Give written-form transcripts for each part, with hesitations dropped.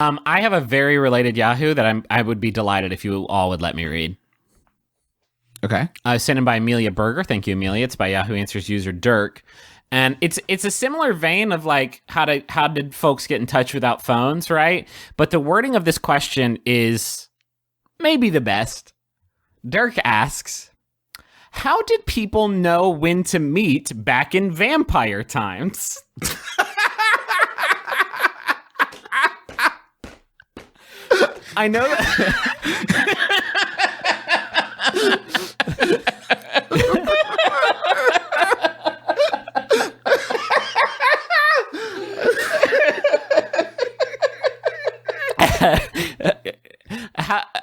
I have a very related Yahoo that I would be delighted if you all would let me read. Okay. Sent in by Amelia Berger. Thank you, Amelia. It's by Yahoo Answers user Dirk. And it's a similar vein of like how did folks get in touch without phones, right? But the wording of this question is maybe the best. Dirk asks, how did people know when to meet back in vampire times? I know that.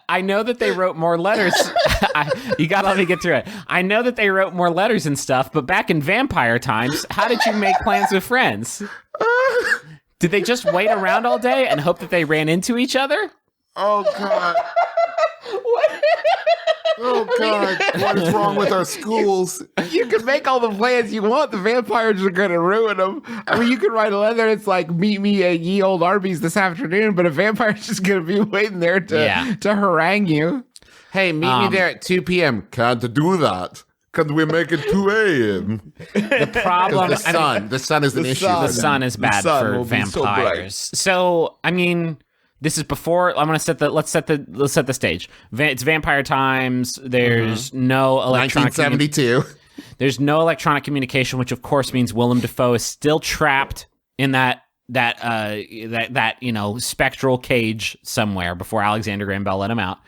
I know that they wrote more letters. You gotta let me get through it. I know that they wrote more letters and stuff, but back in vampire times, how did you make plans with friends? Did they just wait around all day and hope that they ran into each other? Oh, God. What? Oh, God. What is wrong with our schools? You can make all the plans you want. The vampires are going to ruin them. I mean, you can write a letter. It's like, meet me at Ye Old Arby's this afternoon, but a vampire's just going to be waiting there to harangue you. Hey, meet me there at 2 p.m. Can't do that. Can we make it 2 a.m.? The problem... The sun is an issue. The sun is bad for vampires. So, I mean... This is before. I'm gonna let's set the stage. It's vampire times. There's no electronic 1972. There's no electronic communication, which of course means Willem Dafoe is still trapped in that spectral cage somewhere before Alexander Graham Bell let him out.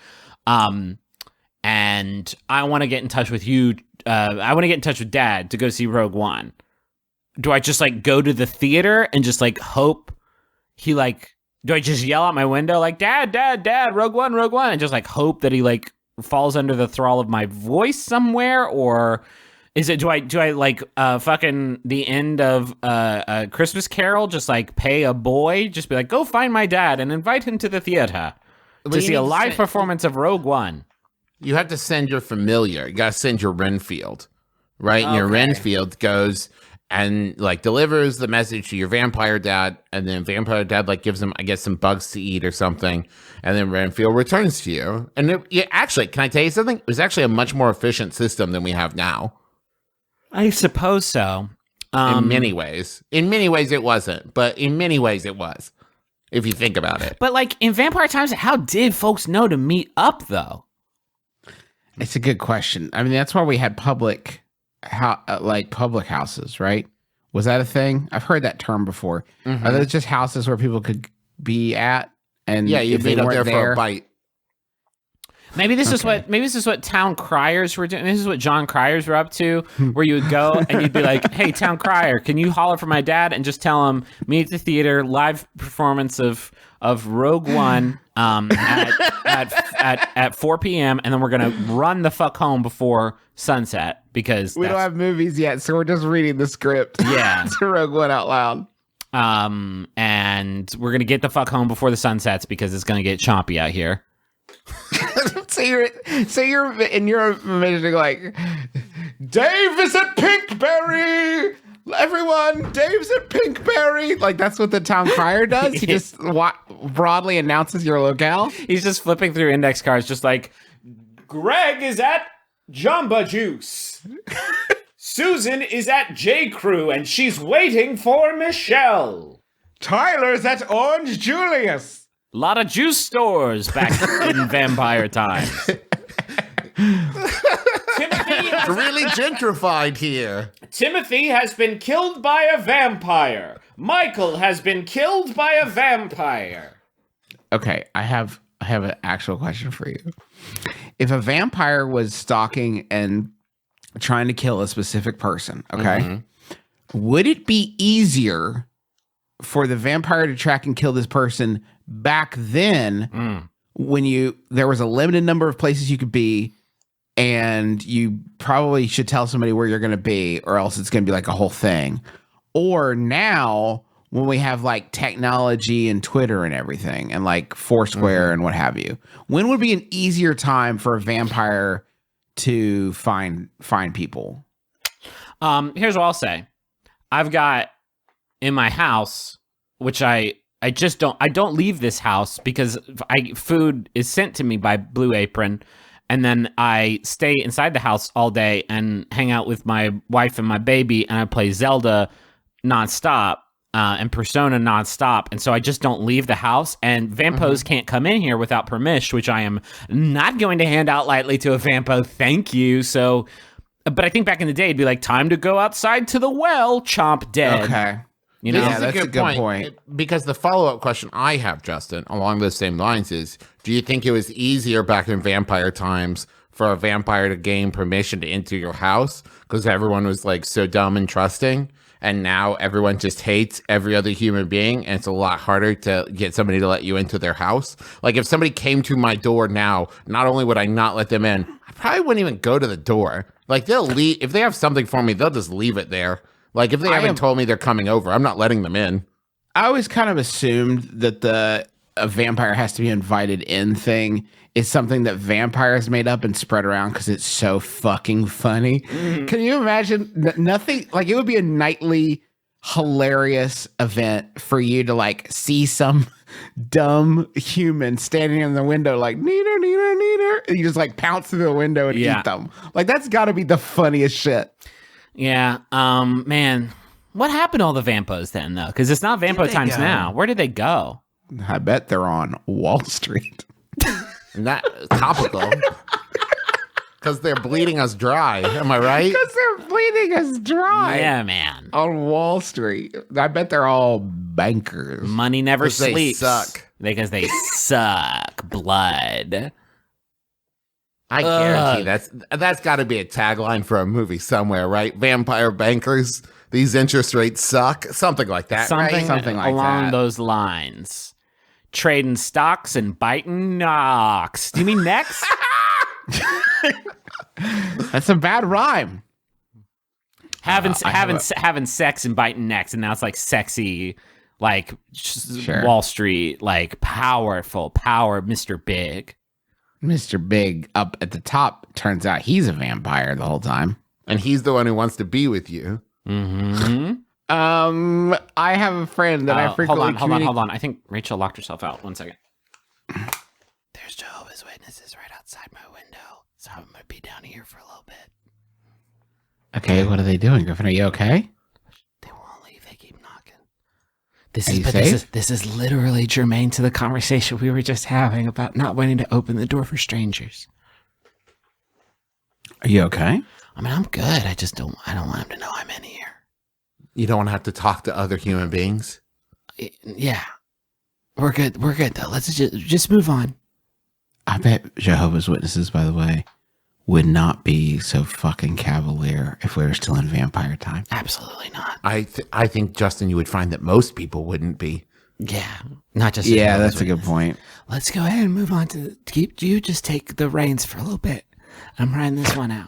And I want to get in touch with you. I want to get in touch with Dad to go see Rogue One. Do I just like go to the theater and just like hope he like? Do I just yell out my window like, Dad, Rogue One, and just like hope that he like falls under the thrall of my voice somewhere? Or is it, do I like fucking the end of a Christmas Carol, just like pay a boy, just be like, go find my dad and invite him to the theater to see a live performance of Rogue One? You have to send your familiar. You got to send your Renfield, right? And your Renfield goes and like delivers the message to your vampire dad, and then vampire dad like gives him, I guess, some bugs to eat or something, and then Renfield returns to you. And actually, can I tell you something? It was actually a much more efficient system than we have now. I suppose so. In many ways. In many ways it wasn't, but in many ways it was, if you think about it. But like in vampire times, how did folks know to meet up though? It's a good question. I mean, that's why we had public houses, right? Was that a thing? I've heard that term before. Mm-hmm. Are those just houses where people could be at? And yeah, you meet up there for a bite. Maybe this is what town criers were doing. This is what John Criers were up to, where you would go and you'd be like, "Hey, town crier, can you holler for my dad?" And just tell him, meet at the theater, live performance of Rogue One at 4 p.m. and then we're gonna run the fuck home before sunset because we don't have movies yet, so we're just reading the script. Yeah, to Rogue One out loud. And we're gonna get the fuck home before the sun sets because it's gonna get choppy out here. So you're imagining like, Dave is at Pinkberry. Everyone, Dave's at Pinkberry. Like that's what the town crier does. He just broadly announces your locale. He's just flipping through index cards, just like, Greg is at Jamba Juice. Susan is at J. Crew, and she's waiting for Michelle. Tyler's at Orange Julius. A lot of juice stores back in vampire times. It's really gentrified here. Timothy has been killed by a vampire. Michael has been killed by a vampire. Okay, I have an actual question for you. If a vampire was stalking and trying to kill a specific person, okay, would it be easier for the vampire to track and kill this person back then when there was a limited number of places you could be and you probably should tell somebody where you're going to be or else it's going to be like a whole thing? Or now when we have like technology and Twitter and everything and like Foursquare and what have you, when would be an easier time for a vampire to find people? Here's what I'll say. I've got in my house, which I I don't leave this house because food is sent to me by Blue Apron, and then I stay inside the house all day and hang out with my wife and my baby, and I play Zelda nonstop and Persona nonstop, and so I just don't leave the house. And Vampos can't come in here without permission, which I am not going to hand out lightly to a Vampo. Thank you. So, but I think back in the day, it'd be like, time to go outside to the well, chomp dead. Okay. You know, Yeah, that's a good point. Because the follow-up question I have, Justin, along those same lines is, do you think it was easier back in vampire times for a vampire to gain permission to enter your house because everyone was like so dumb and trusting? And now everyone just hates every other human being, and it's a lot harder to get somebody to let you into their house. Like, if somebody came to my door now, not only would I not let them in, I probably wouldn't even go to the door. Like, they'll leave. If they have something for me, they'll just leave it there. Like, if they haven't told me they're coming over, I'm not letting them in. I always kind of assumed that a vampire has to be invited in thing is something that vampires made up and spread around because it's so fucking funny. Can you imagine nothing? Like, it would be a nightly hilarious event for you to like see some dumb human standing in the window like neater, neater, neater. And you just like pounce through the window and eat them. Like, that's got to be the funniest shit. Yeah. Man, what happened to all the Vampos then, though? Because it's not Vampo times now. Where did they go? I bet they're on Wall Street. Not topical. Because they're bleeding us dry. Am I right? Because they're bleeding us dry. Yeah, man. On Wall Street. I bet they're all bankers. Money never sleeps. They suck. Because they suck blood. I guarantee that's got to be a tagline for a movie somewhere, right? Vampire bankers, these interest rates suck. Something like that, right? Something like along that. those lines. Trading stocks and biting knocks. Do you mean necks? That's a bad rhyme. having sex and biting necks, and now it's like sexy, like Wall Street, like power, Mr. Big. Mr. Big up at the top, turns out he's a vampire the whole time. And he's the one who wants to be with you. Mm-hmm. I have a friend that I frequently Hold on. I think Rachel locked herself out. 1 second. There's Jehovah's Witnesses right outside my window, so I'm going to be down here for a little bit. Okay, what are they doing, Griffin? Are you okay? They won't leave. They keep knocking. This is literally germane to the conversation we were just having about not wanting to open the door for strangers. Are you okay? I mean, I'm good. I don't want him to know I'm in here. You don't want to have to talk to other human beings? Yeah. We're good. We're good, though. Let's just move on. I bet Jehovah's Witnesses, by the way, would not be so fucking cavalier if we were still in vampire time. Absolutely not. I think, Justin, you would find that most people wouldn't be. Yeah. Not just... Yeah, that's a good point. Let's go ahead and move on to... You just take the reins for a little bit. I'm riding this one out.